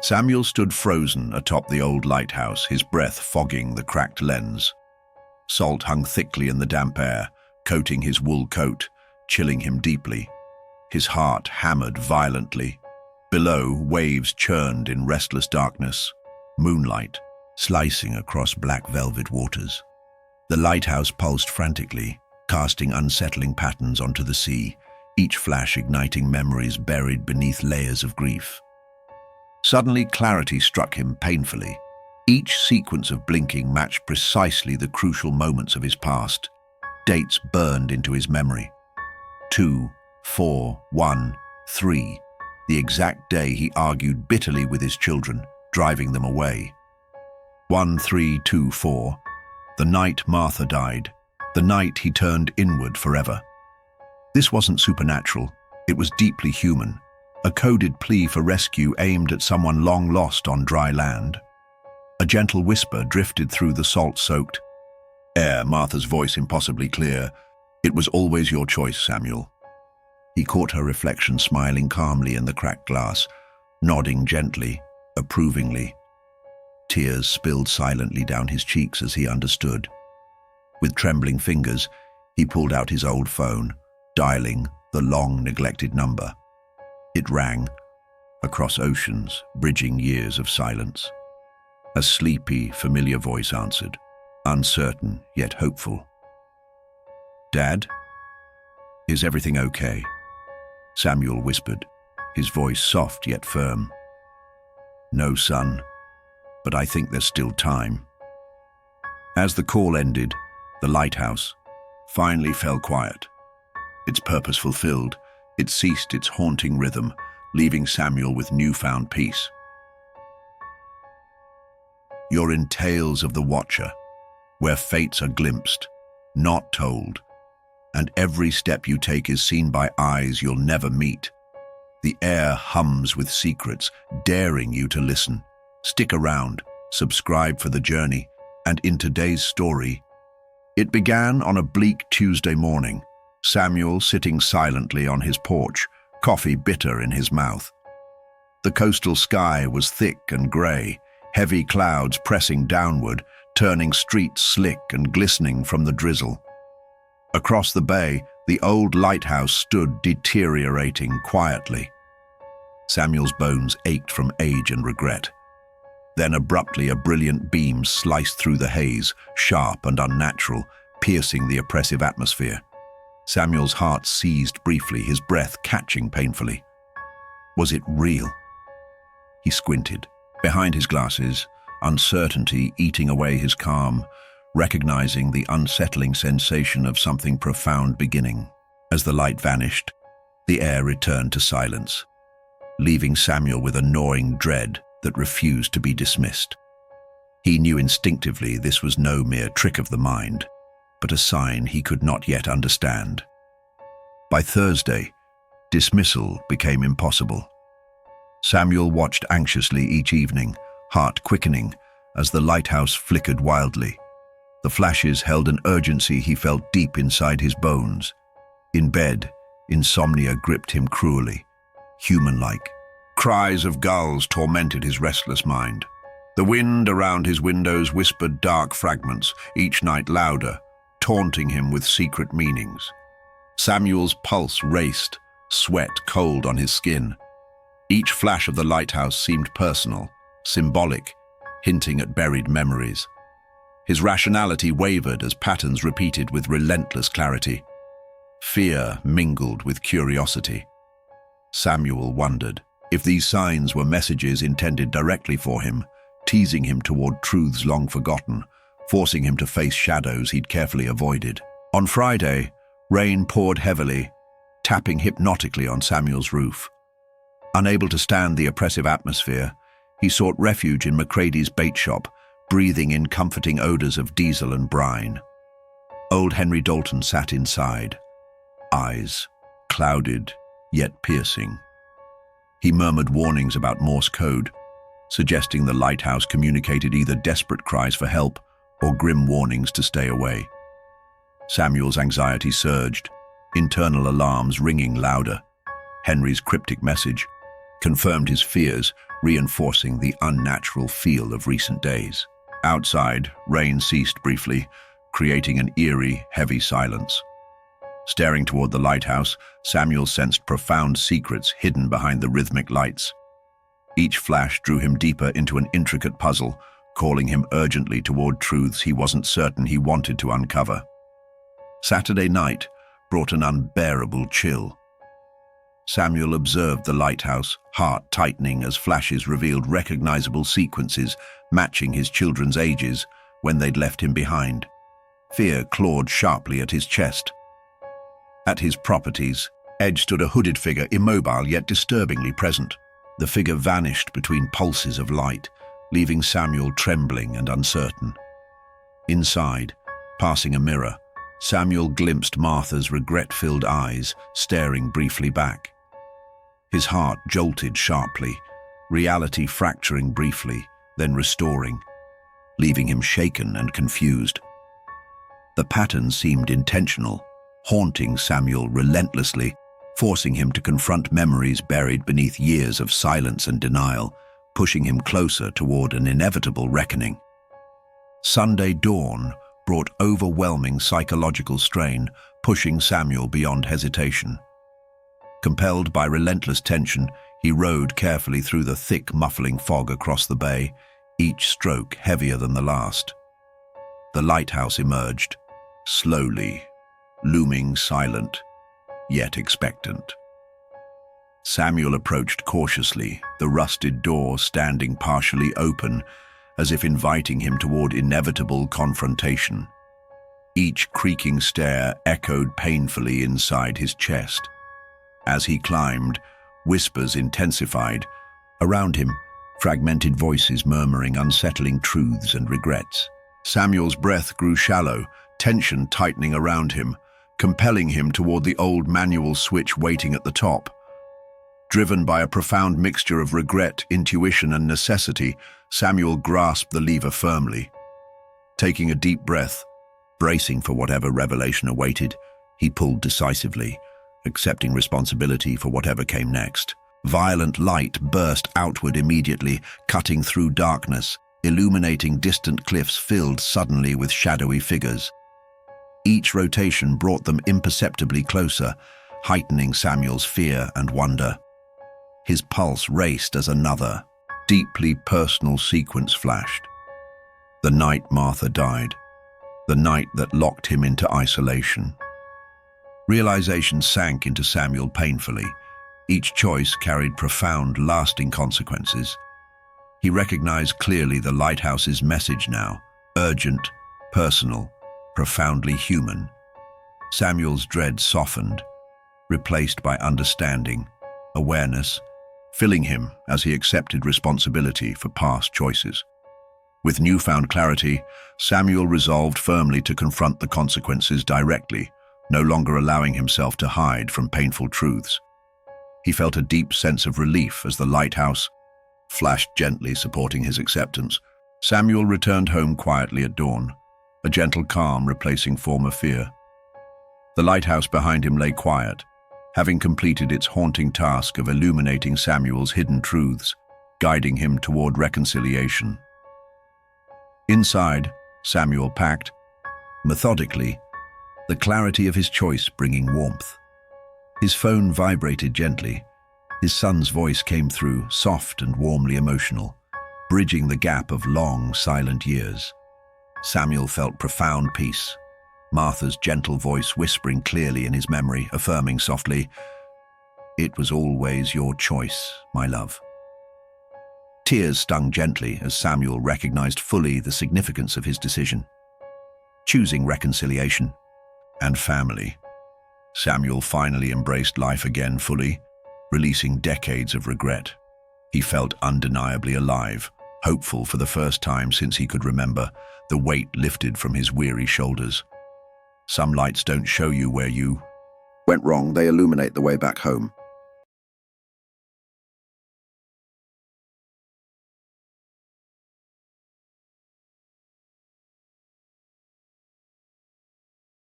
Samuel stood frozen atop the old lighthouse, his breath fogging the cracked lens. Salt hung thickly in the damp air, coating his wool coat, chilling him deeply. His heart hammered violently. Below, waves churned in restless darkness, moonlight slicing across black velvet waters. The lighthouse pulsed frantically, casting unsettling patterns onto the sea, each flash igniting memories buried beneath layers of grief. Suddenly, clarity struck him painfully. Each sequence of blinking matched precisely the crucial moments of his past. Dates burned into his memory. 2, 4, 1, 3. The exact day he argued bitterly with his children, driving them away. 1, 3, 2, 4. The night Martha died. The night he turned inward forever. This wasn't supernatural. It was deeply human. A coded plea for rescue aimed at someone long lost on dry land. A gentle whisper drifted through the salt-soaked air, Martha's voice impossibly clear. "It was always your choice, Samuel." He caught her reflection smiling calmly in the cracked glass, nodding gently, approvingly. Tears spilled silently down his cheeks as he understood. With trembling fingers, he pulled out his old phone, dialing the long-neglected number. It rang, across oceans, bridging years of silence. A sleepy, familiar voice answered, uncertain yet hopeful. "Dad? Is everything okay?" Samuel whispered, his voice soft yet firm. "No, son, but I think there's still time." As the call ended, the lighthouse finally fell quiet. Its purpose fulfilled, it ceased its haunting rhythm, leaving Samuel with newfound peace. You're in Tales of the Watcher, where fates are glimpsed, not told, and every step you take is seen by eyes you'll never meet. The air hums with secrets, daring you to listen. Stick around, subscribe for the journey, and in today's story, it began on a bleak Tuesday morning, Samuel sitting silently on his porch, coffee bitter in his mouth. The coastal sky was thick and grey, heavy clouds pressing downward, turning streets slick and glistening from the drizzle. Across the bay, the old lighthouse stood deteriorating quietly. Samuel's bones ached from age and regret. Then abruptly a brilliant beam sliced through the haze, sharp and unnatural, piercing the oppressive atmosphere. Samuel's heart seized briefly, his breath catching painfully. Was it real? He squinted. Behind his glasses, uncertainty eating away his calm, recognizing the unsettling sensation of something profound beginning. As the light vanished, the air returned to silence, leaving Samuel with a gnawing dread that refused to be dismissed. He knew instinctively this was no mere trick of the mind, but a sign he could not yet understand. By Thursday, dismissal became impossible. Samuel watched anxiously each evening, heart quickening as the lighthouse flickered wildly. The flashes held an urgency he felt deep inside his bones. In bed, insomnia gripped him cruelly, human-like. Cries of gulls tormented his restless mind. The wind around his windows whispered dark fragments, each night louder, taunting him with secret meanings. Samuel's pulse raced, sweat cold on his skin. Each flash of the lighthouse seemed personal, symbolic, hinting at buried memories. His rationality wavered as patterns repeated with relentless clarity. Fear mingled with curiosity. Samuel wondered if these signs were messages intended directly for him, teasing him toward truths long forgotten, forcing him to face shadows he'd carefully avoided. On Friday, rain poured heavily, tapping hypnotically on Samuel's roof. Unable to stand the oppressive atmosphere, he sought refuge in McCrady's bait shop, breathing in comforting odors of diesel and brine. Old Henry Dalton sat inside, eyes clouded yet piercing. He murmured warnings about Morse code, suggesting the lighthouse communicated either desperate cries for help or grim warnings to stay away. Samuel's anxiety surged, internal alarms ringing louder. Henry's cryptic message, confirmed his fears, reinforcing the unnatural feel of recent days. Outside, rain ceased briefly, creating an eerie, heavy silence. Staring toward the lighthouse, Samuel sensed profound secrets hidden behind the rhythmic lights. Each flash drew him deeper into an intricate puzzle, calling him urgently toward truths he wasn't certain he wanted to uncover. Saturday night brought an unbearable chill. Samuel observed the lighthouse, heart tightening as flashes revealed recognizable sequences matching his children's ages when they'd left him behind. Fear clawed sharply at his chest. At his properties, edge stood a hooded figure, immobile yet disturbingly present. The figure vanished between pulses of light, leaving Samuel trembling and uncertain. Inside, passing a mirror, Samuel glimpsed Martha's regret-filled eyes, staring briefly back. His heart jolted sharply, reality fracturing briefly, then restoring, leaving him shaken and confused. The pattern seemed intentional, haunting Samuel relentlessly, forcing him to confront memories buried beneath years of silence and denial, pushing him closer toward an inevitable reckoning. Sunday dawn brought overwhelming psychological strain, pushing Samuel beyond hesitation. Compelled by relentless tension, he rowed carefully through the thick, muffling fog across the bay, each stroke heavier than the last. The lighthouse emerged, slowly, looming silent, yet expectant. Samuel approached cautiously, the rusted door standing partially open, as if inviting him toward inevitable confrontation. Each creaking stair echoed painfully inside his chest. As he climbed, whispers intensified. Around him, fragmented voices murmuring unsettling truths and regrets. Samuel's breath grew shallow, tension tightening around him, compelling him toward the old manual switch waiting at the top. Driven by a profound mixture of regret, intuition, and necessity, Samuel grasped the lever firmly. Taking a deep breath, bracing for whatever revelation awaited, he pulled decisively, accepting responsibility for whatever came next. Violent light burst outward immediately, cutting through darkness, illuminating distant cliffs filled suddenly with shadowy figures. Each rotation brought them imperceptibly closer, heightening Samuel's fear and wonder. His pulse raced as another, deeply personal sequence flashed. The night Martha died, the night that locked him into isolation. Realization sank into Samuel painfully. Each choice carried profound, lasting consequences. He recognized clearly the lighthouse's message now, urgent, personal, profoundly human. Samuel's dread softened, replaced by understanding, awareness, filling him as he accepted responsibility for past choices. With newfound clarity, Samuel resolved firmly to confront the consequences directly, no longer allowing himself to hide from painful truths. He felt a deep sense of relief as the lighthouse flashed gently, supporting his acceptance. Samuel returned home quietly at dawn, a gentle calm replacing former fear. The lighthouse behind him lay quiet, having completed its haunting task of illuminating Samuel's hidden truths, guiding him toward reconciliation. Inside, Samuel packed, methodically, the clarity of his choice bringing warmth. His phone vibrated gently. His son's voice came through, soft and warmly emotional, bridging the gap of long, silent years. Samuel felt profound peace, Martha's gentle voice whispering clearly in his memory, affirming softly, "It was always your choice, my love." Tears stung gently as Samuel recognized fully the significance of his decision. Choosing reconciliation and family, Samuel finally embraced life again fully, releasing decades of regret. He felt undeniably alive, hopeful for the first time since he could remember, the weight lifted from his weary shoulders. Some lights don't show you where you went wrong, they illuminate the way back home.